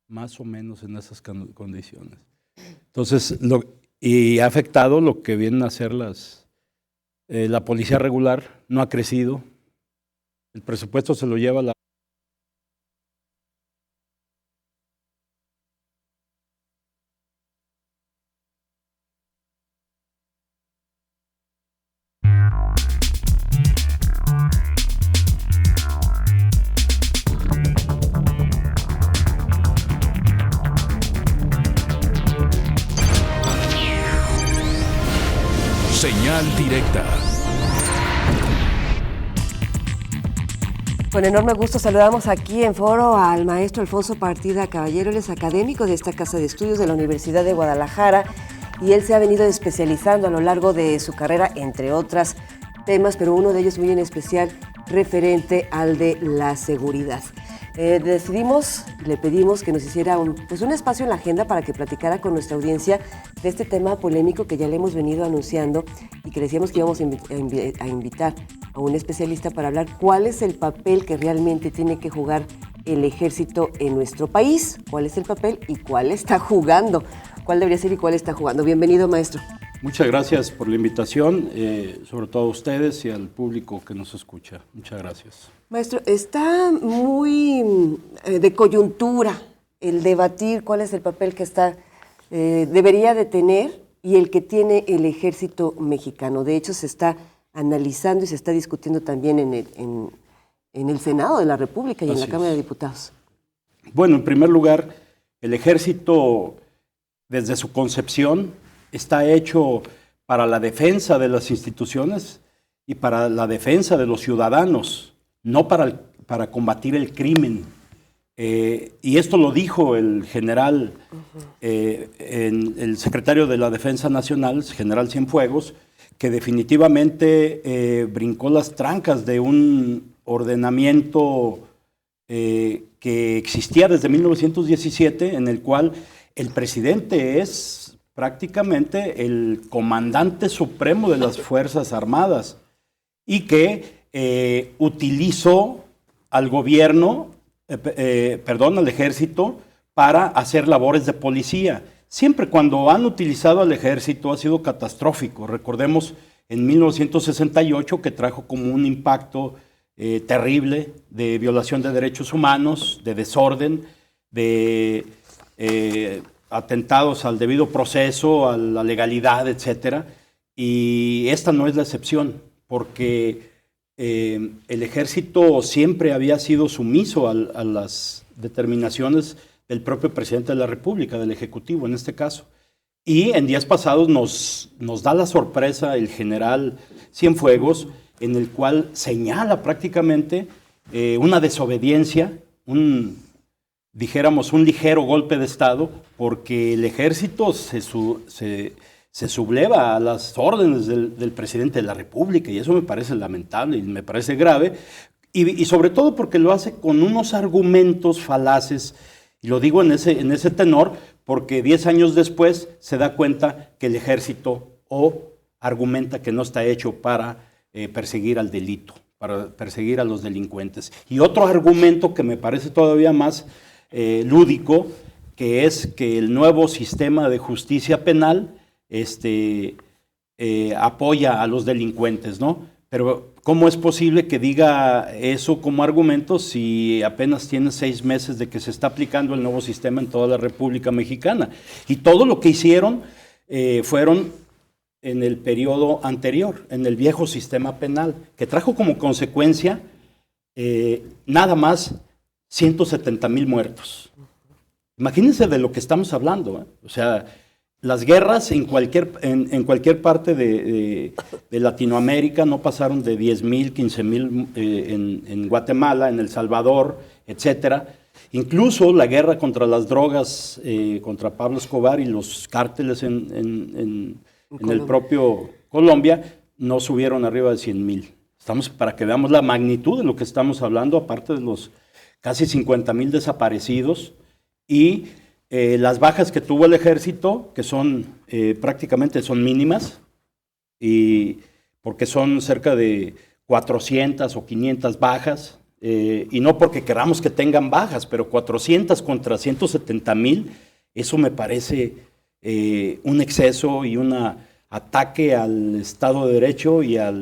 más o menos en esas condiciones. Entonces, y ha afectado lo que vienen a hacer la policía regular, no ha crecido, el presupuesto se lo lleva la... Señal directa. Con enorme gusto saludamos aquí en foro al maestro Alfonso Partida Caballero. Él es académico de esta Casa de Estudios de la Universidad de Guadalajara y él se ha venido especializando a lo largo de su carrera, entre otros temas, pero uno de ellos muy en especial referente al de la seguridad. Le pedimos que nos hiciera un espacio en la agenda para que platicara con nuestra audiencia de este tema polémico que ya le hemos venido anunciando y que decíamos que íbamos a invitar a un especialista para hablar cuál es el papel que realmente tiene que jugar el ejército en nuestro país, cuál es el papel y cuál está jugando, cuál debería ser y cuál está jugando. Bienvenido, maestro. Muchas gracias por la invitación, sobre todo a ustedes y al público que nos escucha. Muchas gracias. Maestro, está muy de coyuntura el debatir cuál es el papel que debería de tener y el que tiene el ejército mexicano. De hecho, se está analizando y se está discutiendo también en el Senado de la República y en la Cámara de Diputados. Bueno, en primer lugar, el ejército, desde su concepción, está hecho para la defensa de las instituciones y para la defensa de los ciudadanos, no para combatir el crimen. Y esto lo dijo el general, el secretario de la Defensa Nacional, el general Cienfuegos, que definitivamente brincó las trancas de un ordenamiento que existía desde 1917, en el cual el presidente es prácticamente el comandante supremo de las Fuerzas Armadas y que utilizó al gobierno, al ejército, para hacer labores de policía. Siempre cuando han utilizado al ejército ha sido catastrófico. Recordemos en 1968 que trajo como un impacto terrible de violación de derechos humanos, de desorden, de atentados al debido proceso, a la legalidad, etcétera. Y esta no es la excepción, porque el ejército siempre había sido sumiso a las determinaciones del propio presidente de la República, del Ejecutivo en este caso. Y en días pasados nos da la sorpresa el general Cienfuegos, en el cual señala prácticamente una desobediencia, dijéramos un ligero golpe de Estado, porque el ejército se subleva a las órdenes del presidente de la República, y eso me parece lamentable y me parece grave, y sobre todo porque lo hace con unos argumentos falaces, y lo digo en ese tenor, porque 10 años después se da cuenta que el ejército argumenta que no está hecho para perseguir al delito, para perseguir a los delincuentes. Y otro argumento que me parece todavía más lúdico, que es que el nuevo sistema de justicia penal apoya a los delincuentes, ¿no? Pero ¿cómo es posible que diga eso como argumento si apenas tiene 6 meses de que se está aplicando el nuevo sistema en toda la República Mexicana? Y todo lo que hicieron fueron en el periodo anterior, en el viejo sistema penal, que trajo como consecuencia nada más 170,000 muertos. Imagínense de lo que estamos hablando, ¿eh? O sea, las guerras en cualquier parte de Latinoamérica no pasaron de 10,000, 15,000 en Guatemala, en El Salvador, etcétera. Incluso la guerra contra las drogas, contra Pablo Escobar y los cárteles en el propio Colombia, no subieron arriba de 100,000. Estamos para que veamos la magnitud de lo que estamos hablando, aparte de los casi 50,000 desaparecidos y las bajas que tuvo el ejército, que son prácticamente son mínimas, y porque son cerca de 400 o 500 bajas y no porque queramos que tengan bajas, pero 400 contra 170,000, eso me parece un exceso y un ataque al Estado de Derecho y a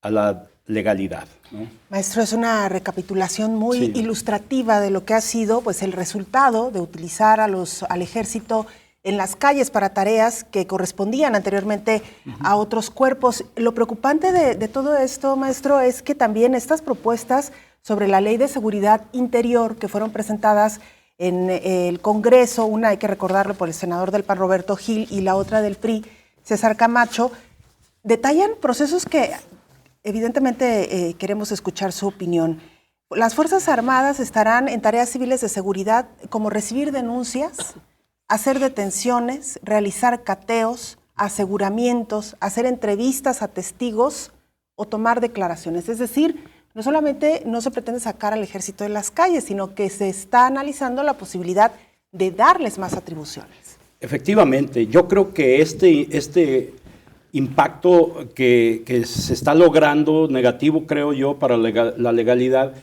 la legalidad, ¿no? Maestro, es una recapitulación muy ilustrativa de lo que ha sido pues, el resultado de utilizar al ejército en las calles para tareas que correspondían anteriormente a otros cuerpos. Lo preocupante de todo esto, maestro, es que también estas propuestas sobre la Ley de Seguridad Interior que fueron presentadas en el Congreso, una hay que recordarlo por el senador del PAN Roberto Gil y la otra del PRI, César Camacho, detallan procesos que evidentemente queremos escuchar su opinión. Las Fuerzas Armadas estarán en tareas civiles de seguridad como recibir denuncias, hacer detenciones, realizar cateos, aseguramientos, hacer entrevistas a testigos o tomar declaraciones. Es decir, no solamente no se pretende sacar al ejército de las calles, sino que se está analizando la posibilidad de darles más atribuciones. Efectivamente, yo creo que este impacto que se está logrando, negativo creo yo para la legalidad,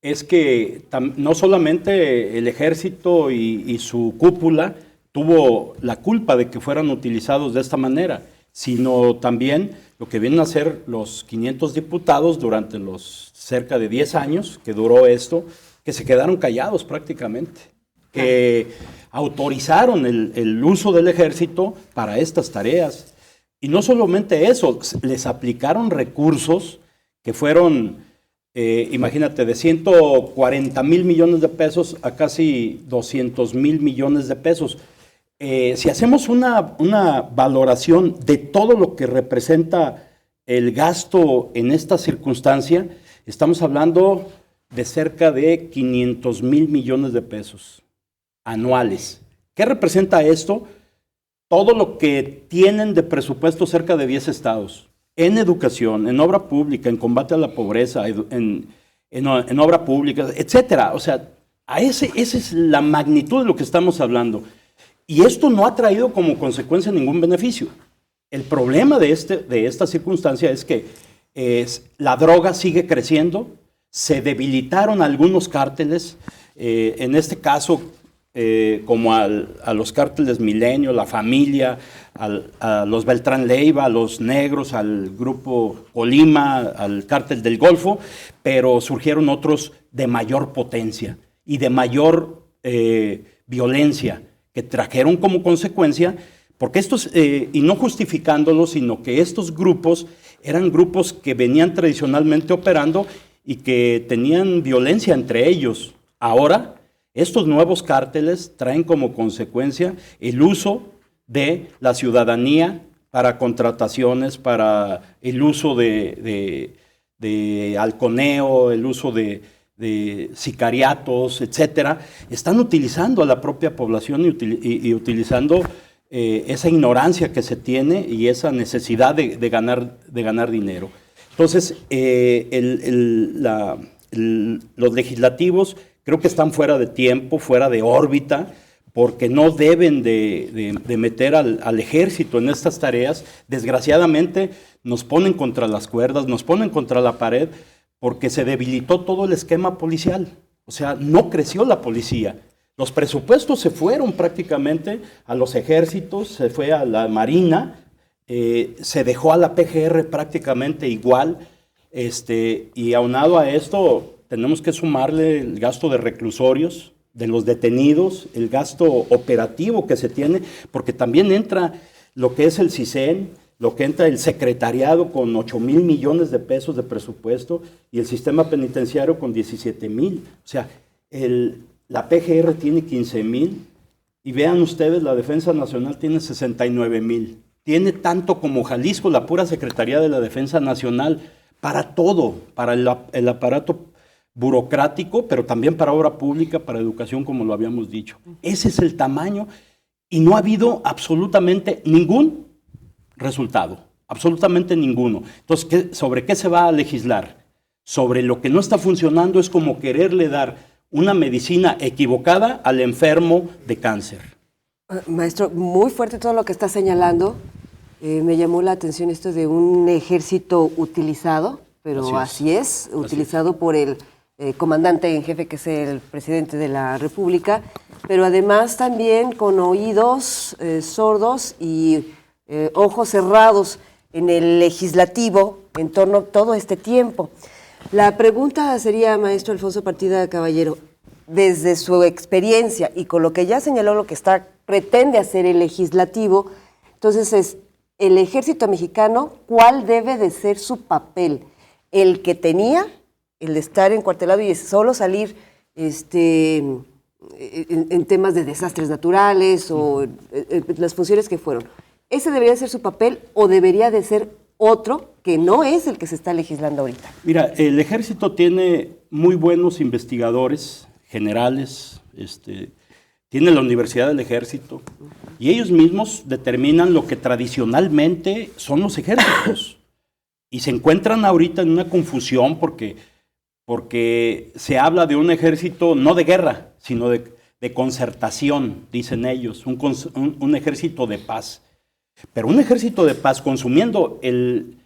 es que no solamente el ejército y su cúpula tuvo la culpa de que fueran utilizados de esta manera, sino también lo que vienen a hacer los 500 diputados durante los cerca de 10 años que duró esto, que se quedaron callados prácticamente, que autorizaron el uso del ejército para estas tareas. Y no solamente eso, les aplicaron recursos que fueron, imagínate, de 140,000 millones de pesos a casi 200,000 millones de pesos. Si hacemos una valoración de todo lo que representa el gasto en esta circunstancia, estamos hablando de cerca de 500,000 millones de pesos anuales. ¿Qué representa esto? Todo lo que tienen de presupuesto cerca de 10 estados, en educación, en obra pública, en combate a la pobreza, en obra pública, etcétera. O sea, esa es la magnitud de lo que estamos hablando. Y esto no ha traído como consecuencia ningún beneficio. El problema de esta circunstancia es que la droga sigue creciendo, se debilitaron algunos cárteles, en este caso como a los cárteles Milenio, La Familia, a los Beltrán Leiva, a los Negros, al Grupo Colima, al Cártel del Golfo, pero surgieron otros de mayor potencia y de mayor violencia, que trajeron como consecuencia, porque estos, y no justificándolos, sino que estos grupos eran grupos que venían tradicionalmente operando y que tenían violencia entre ellos. Ahora, estos nuevos cárteles traen como consecuencia el uso de la ciudadanía para contrataciones, para el uso de halconeo, el uso de sicariatos, etcétera. Están utilizando a la propia población y utilizando esa ignorancia que se tiene y esa necesidad de ganar dinero. Entonces, los legislativos creo que están fuera de tiempo, fuera de órbita, porque no deben de meter al ejército en estas tareas. Desgraciadamente nos ponen contra las cuerdas, nos ponen contra la pared, porque se debilitó todo el esquema policial. O sea, no creció la policía. Los presupuestos se fueron prácticamente a los ejércitos, se fue a la Marina, se dejó a la PGR prácticamente igual, y aunado a esto tenemos que sumarle el gasto de reclusorios, de los detenidos, el gasto operativo que se tiene, porque también entra lo que es el CISEN, lo que entra el secretariado con 8,000 millones de pesos de presupuesto y el sistema penitenciario con 17,000. O sea, la PGR tiene 15,000 y vean ustedes, la Defensa Nacional tiene 69,000. Tiene tanto como Jalisco, la pura Secretaría de la Defensa Nacional, para todo, para el aparato burocrático, pero también para obra pública, para educación, como lo habíamos dicho. Ese es el tamaño y no ha habido absolutamente ningún resultado, absolutamente ninguno. Entonces, ¿sobre qué se va a legislar? Sobre lo que no está funcionando. Es como quererle dar una medicina equivocada al enfermo de cáncer. Maestro, muy fuerte todo lo que está señalando. Me llamó la atención esto de un ejército utilizado, pero así es utilizado por el comandante en jefe, que es el presidente de la República, pero además también con oídos sordos y ojos cerrados en el legislativo en torno a todo este tiempo. La pregunta sería, maestro Alfonso Partida Caballero, desde su experiencia y con lo que ya señaló, lo que pretende hacer el legislativo, entonces es el ejército mexicano, ¿cuál debe de ser su papel? ¿El que tenía, el de estar encuartelado y solo salir en temas de desastres naturales o las funciones que fueron? ¿Ese debería ser su papel o debería de ser otro que no es el que se está legislando ahorita? Mira, el ejército tiene muy buenos investigadores generales, tiene la Universidad del Ejército, y ellos mismos determinan lo que tradicionalmente son los ejércitos. Y se encuentran ahorita en una confusión porque se habla de un ejército no de guerra, sino de concertación, dicen ellos, un ejército de paz. Pero un ejército de paz consumiendo el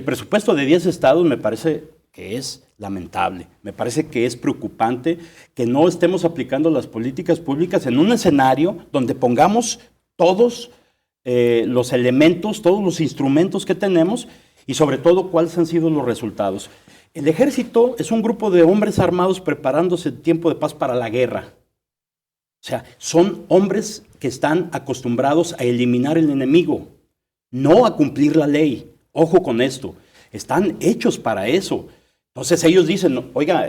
presupuesto de 10 estados me parece que es lamentable, me parece que es preocupante que no estemos aplicando las políticas públicas en un escenario donde pongamos todos los elementos, todos los instrumentos que tenemos y sobre todo cuáles han sido los resultados. El ejército es un grupo de hombres armados preparándose en tiempo de paz para la guerra. O sea, son hombres que están acostumbrados a eliminar el enemigo, no a cumplir la ley. Ojo con esto, están hechos para eso. Entonces ellos dicen, oiga,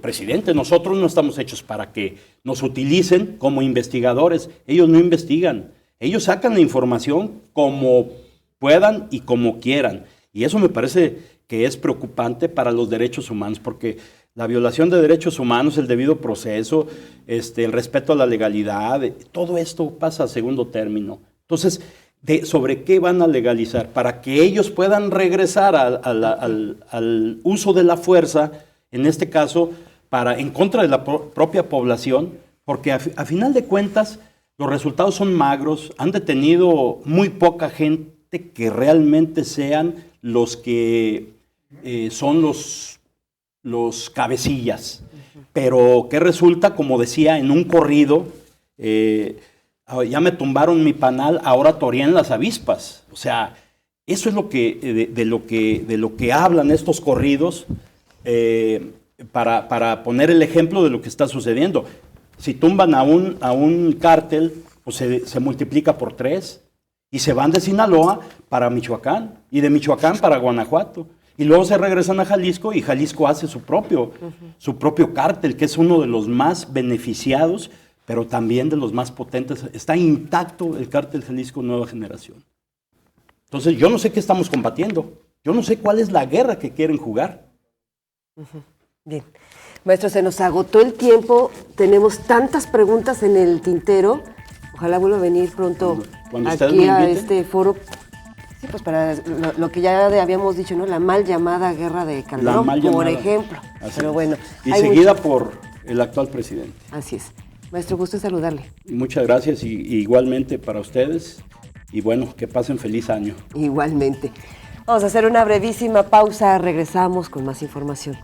presidente, nosotros no estamos hechos para que nos utilicen como investigadores. Ellos no investigan, ellos sacan la información como puedan y como quieran. Y eso me parece que es preocupante para los derechos humanos, porque la violación de derechos humanos, el debido proceso, el respeto a la legalidad, todo esto pasa a segundo término. Entonces, ¿sobre qué van a legalizar? Para que ellos puedan regresar al uso de la fuerza, en este caso, en contra de la propia población, porque a final de cuentas los resultados son magros, han detenido muy poca gente que realmente sean los que son los cabecillas, pero que resulta, como decía en un corrido, ya me tumbaron mi panal, ahora torean las avispas. O sea, eso es de lo que hablan estos corridos para poner el ejemplo de lo que está sucediendo. Si tumban a un cártel, pues se multiplica por 3 y se van de Sinaloa para Michoacán y de Michoacán para Guanajuato. Y luego se regresan a Jalisco y Jalisco hace su propio cártel, que es uno de los más beneficiados, pero también de los más potentes. Está intacto el cártel Jalisco Nueva Generación. Entonces, yo no sé qué estamos combatiendo. Yo no sé cuál es la guerra que quieren jugar. Bien. Maestro, se nos agotó el tiempo. Tenemos tantas preguntas en el tintero. Ojalá vuelva a venir pronto aquí a este foro. Sí, pues para lo que ya habíamos dicho, ¿no? La mal llamada guerra de Calderón, por ejemplo. Pero bueno. Y seguida por el actual presidente. Así es. Maestro, gusto en saludarle. Muchas gracias y igualmente para ustedes. Y bueno, que pasen feliz año. Igualmente. Vamos a hacer una brevísima pausa. Regresamos con más información.